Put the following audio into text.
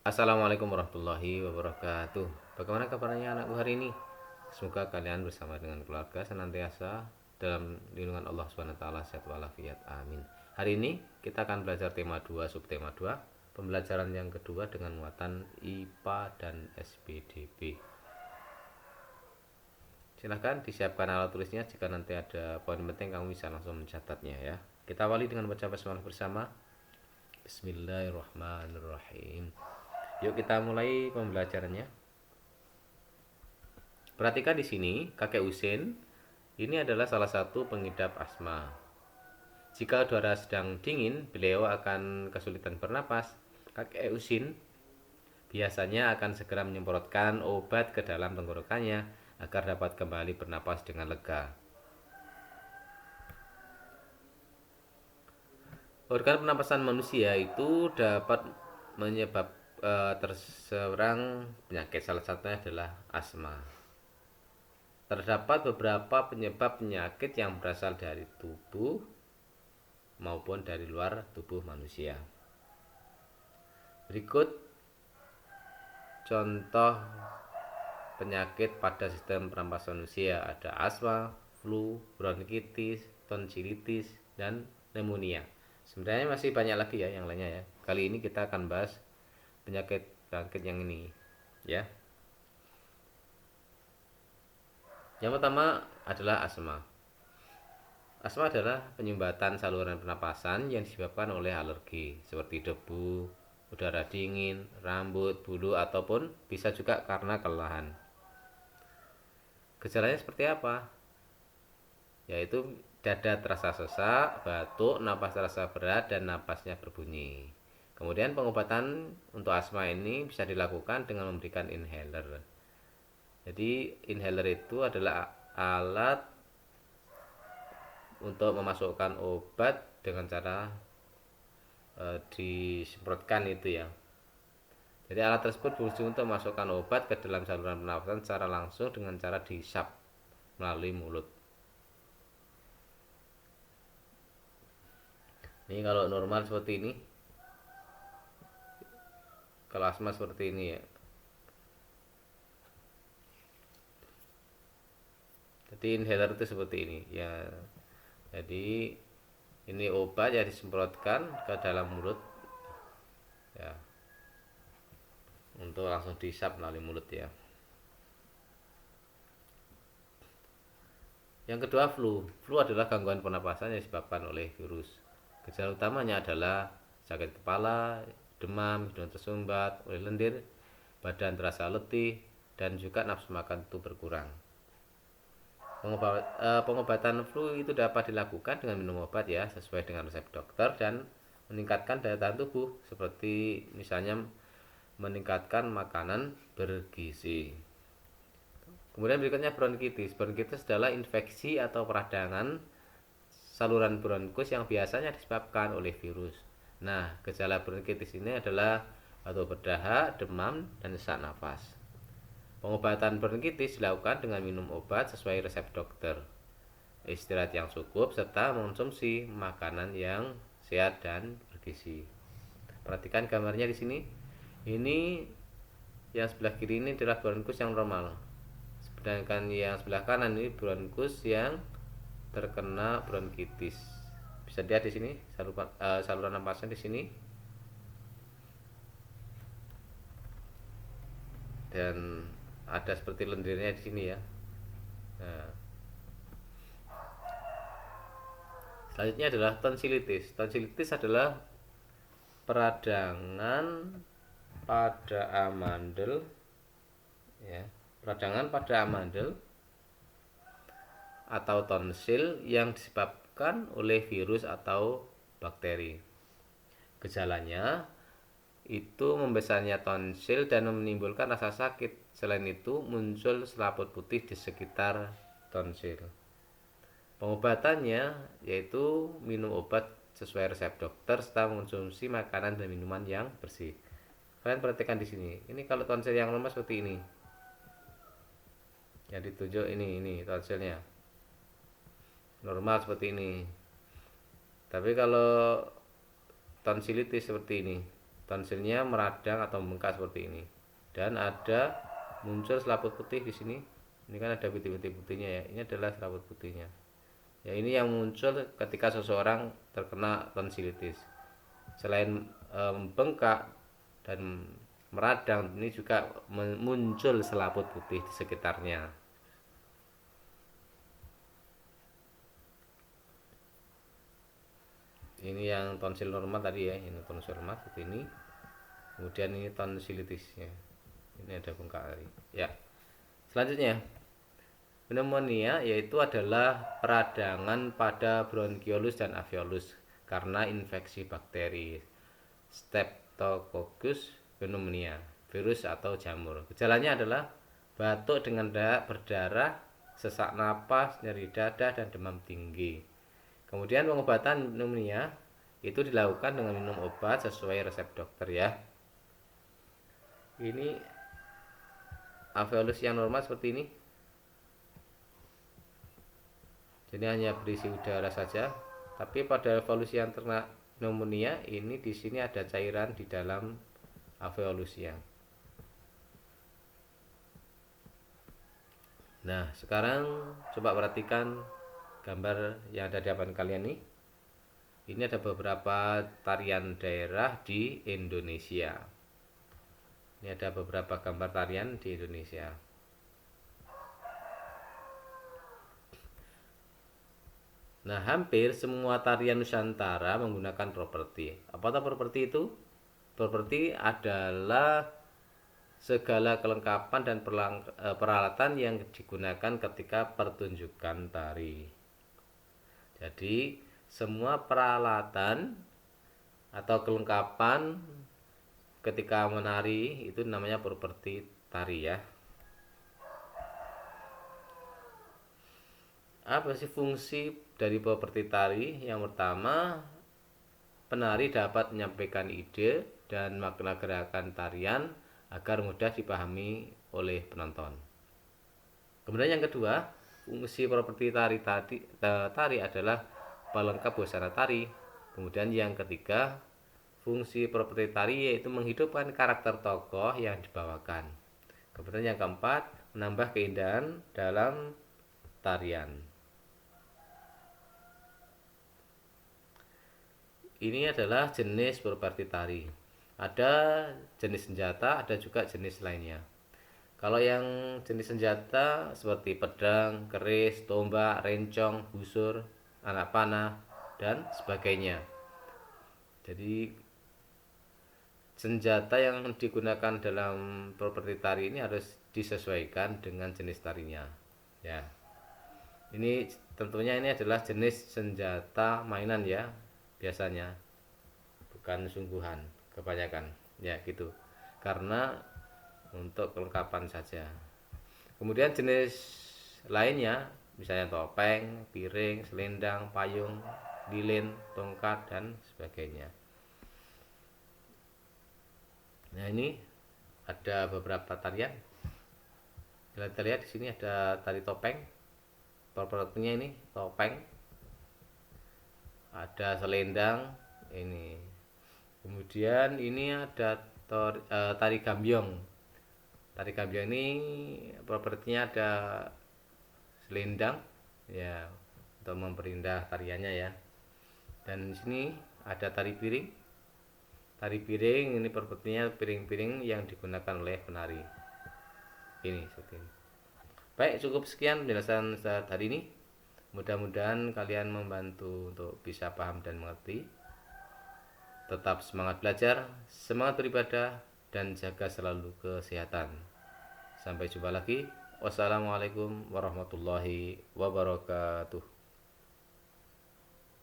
Assalamualaikum warahmatullahi wabarakatuh. Bagaimana kabarnya anakku hari ini? Semoga kalian bersama dengan keluarga senantiasa dalam lindungan Allah Subhanahu wa taala sehat walafiat. Amin. Hari ini kita akan belajar tema 2, subtema 2, pembelajaran yang kedua dengan muatan IPA dan SPDB. Silahkan disiapkan alat tulisnya jika nanti ada poin penting kamu bisa langsung mencatatnya ya. Kita awali dengan baca basmalah bersama. Bismillahirrahmanirrahim. Yuk kita mulai pembelajarannya. Perhatikan di sini, kakek Usin ini adalah salah satu pengidap asma. Jika udara sedang dingin, beliau akan kesulitan bernapas. Kakek Usin biasanya akan segera menyemprotkan obat ke dalam tenggorokannya agar dapat kembali bernapas dengan lega. Organ pernapasan manusia itu dapat terserang penyakit, salah satunya adalah asma. Terdapat beberapa penyebab penyakit yang berasal dari tubuh maupun dari luar tubuh manusia. Berikut contoh penyakit pada sistem pernapasan manusia, ada asma, flu, bronkitis, tonsilitis, dan pneumonia. Sebenarnya masih banyak lagi ya yang lainnya ya. Kali ini kita akan bahas penyakit yang ini ya. Yang pertama adalah asma. Asma adalah penyumbatan saluran pernapasan yang disebabkan oleh alergi seperti debu, udara dingin, rambut, bulu, ataupun bisa juga karena kelelahan. Gejalanya seperti apa? Yaitu dada terasa sesak, batuk, napas terasa berat, dan napasnya berbunyi. Kemudian pengobatan untuk asma ini bisa dilakukan dengan memberikan inhaler. Jadi inhaler itu adalah alat untuk memasukkan obat dengan cara disemprotkan itu ya. Jadi alat tersebut berfungsi untuk memasukkan obat ke dalam saluran pernapasan secara langsung dengan cara dihisap melalui mulut. Ini kalau normal seperti ini, kalau asma seperti ini ya. Jadi inhaler itu seperti ini ya. Jadi ini obat yang disemprotkan ke dalam mulut ya, untuk langsung dihisap melalui mulut ya. Yang kedua, flu. Flu adalah gangguan pernapasan yang disebabkan oleh virus. Gejala utamanya adalah sakit kepala, demam, hidung tersumbat, oleh lendir, badan terasa letih, dan juga nafsu makan itu berkurang. Pengobatan flu itu dapat dilakukan dengan minum obat ya, sesuai dengan resep dokter, dan meningkatkan daya tahan tubuh, seperti misalnya meningkatkan makanan bergizi. Kemudian berikutnya bronkitis. Bronkitis adalah infeksi atau peradangan saluran bronkus yang biasanya disebabkan oleh virus. Nah, gejala bronkitis ini adalah batuk berdahak, demam, dan sesak nafas. Pengobatan bronkitis dilakukan dengan minum obat sesuai resep dokter, istirahat yang cukup, serta mengonsumsi makanan yang sehat dan bergizi. Perhatikan gambarnya di sini. Ini yang sebelah kiri ini adalah bronkus yang normal, sedangkan yang sebelah kanan ini bronkus yang terkena bronkitis. Bisa dilihat di sini saluran napasnya di sini, dan ada seperti lendirnya di sini ya. Nah, selanjutnya adalah tonsilitis. Tonsilitis adalah peradangan pada amandel ya, peradangan pada amandel atau tonsil yang disebabkan oleh virus atau bakteri. Gejalanya itu membesarnya tonsil dan menimbulkan rasa sakit. Selain itu muncul selaput putih di sekitar tonsil. Pengobatannya yaitu minum obat sesuai resep dokter serta mengonsumsi makanan dan minuman yang bersih. Kalian perhatikan di sini. Ini kalau tonsil yang lemah seperti ini. Yang ditunjuk ini tonsilnya. Normal seperti ini. Tapi kalau tonsilitis seperti ini. tonsilnya meradang atau membengkak seperti ini, dan ada muncul selaput putih di sini. Ini kan ada bintik-bintik putihnya ya, ini adalah selaput putihnya ya. Ini yang muncul ketika seseorang terkena tonsilitis. Selain membengkak dan meradang, ini juga muncul selaput putih di sekitarnya. Ini yang tonsil normal tadi ya, ini tonsil normal seperti ini. Kemudian ini tonsilitisnya, ini ada bengkak tadi ya. Selanjutnya, pneumonia yaitu adalah peradangan pada bronkiolus dan alveolus karena infeksi bakteri Streptococcus pneumonia, virus atau jamur. Gejalanya adalah batuk dengan berdarah, sesak napas, nyeri dada, dan demam tinggi. Kemudian pengobatan pneumonia itu dilakukan dengan minum obat sesuai resep dokter ya. Ini alveolus yang normal seperti ini. Jadi hanya berisi udara saja. Tapi pada alveolus yang terkena pneumonia ini di sini ada cairan di dalam alveolusnya. Nah, sekarang coba perhatikan gambar yang ada di hadapan kalian nih. Ini ada beberapa tarian daerah di Indonesia. Ini ada beberapa gambar tarian di Indonesia. Nah, hampir semua tarian Nusantara menggunakan properti. Apa itu properti itu? Properti adalah segala kelengkapan dan peralatan yang digunakan ketika pertunjukan tari. Jadi, semua peralatan atau kelengkapan ketika menari itu namanya properti tari ya. Apa sih fungsi dari properti tari? Yang pertama, penari dapat menyampaikan ide dan makna gerakan tarian agar mudah dipahami oleh penonton. Kemudian yang kedua, fungsi properti tari adalah pelengkap busana tari. Kemudian yang ketiga, fungsi properti tari yaitu menghidupkan karakter tokoh yang dibawakan. Kemudian yang keempat, menambah keindahan dalam tarian. Ini adalah jenis properti tari. Ada jenis senjata, ada juga jenis lainnya. Kalau yang jenis senjata seperti pedang, keris, tombak, rencong, busur, anak panah, dan sebagainya. Jadi senjata yang digunakan dalam properti tari ini harus disesuaikan dengan jenis tarinya. Ya. Ini tentunya ini adalah jenis senjata mainan ya, biasanya. Bukan sungguhan kebanyakan. Ya, gitu. Karena untuk kelengkapan saja. Kemudian jenis lainnya misalnya topeng, piring, selendang, payung, lilin, tongkat, dan sebagainya. Nah, ini ada beberapa tarian. Kita lihat di sini ada tari topeng. Propertinya ini topeng. Ada selendang ini. Kemudian ini ada tari gambyong. Tari gambyong ini propertinya ada selendang ya, untuk memperindah tariannya ya. Dan di sini ada tari piring. Tari piring ini propertinya piring-piring yang digunakan oleh penari. Ini seperti ini. Baik, cukup sekian penjelasan saat hari ini. Mudah-mudahan kalian membantu untuk bisa paham dan mengerti. Tetap semangat belajar, semangat beribadah, dan jaga selalu kesehatan. Sampai jumpa lagi. Wassalamualaikum warahmatullahi wabarakatuh.